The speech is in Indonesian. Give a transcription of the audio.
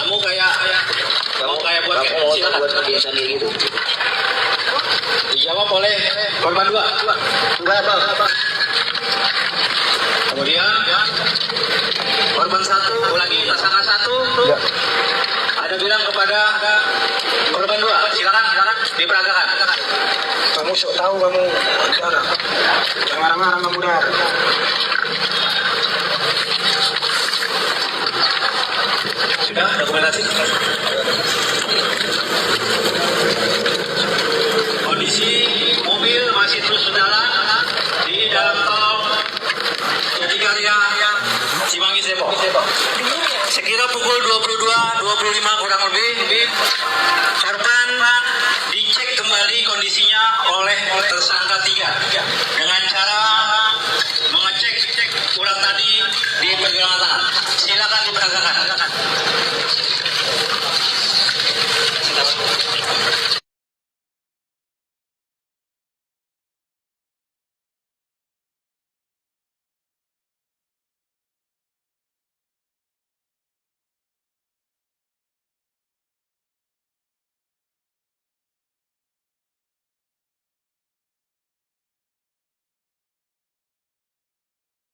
Kamu kayak buat silakan. Gitu. Dijawab oleh korban 2. Enggak, Pak. Kemudian korban 1 lagi tersangka 1. Ya. Ada bilang kepada korban 2, silakan diperagakan. Kamu sok tahu kamu bicara. Jangan marah-marah kamu dar. Sudah dokumentasi. Kondisi mobil masih terus berjalan di dalam tol Jatikarya Cimanggis Depok. Sekira pukul 22.25 kurang lebih, korban dicek kembali kondisinya oleh tersangka 3 dengan cara mengecek ulang tadi di pergelangan tangan. Silakan diperagakan.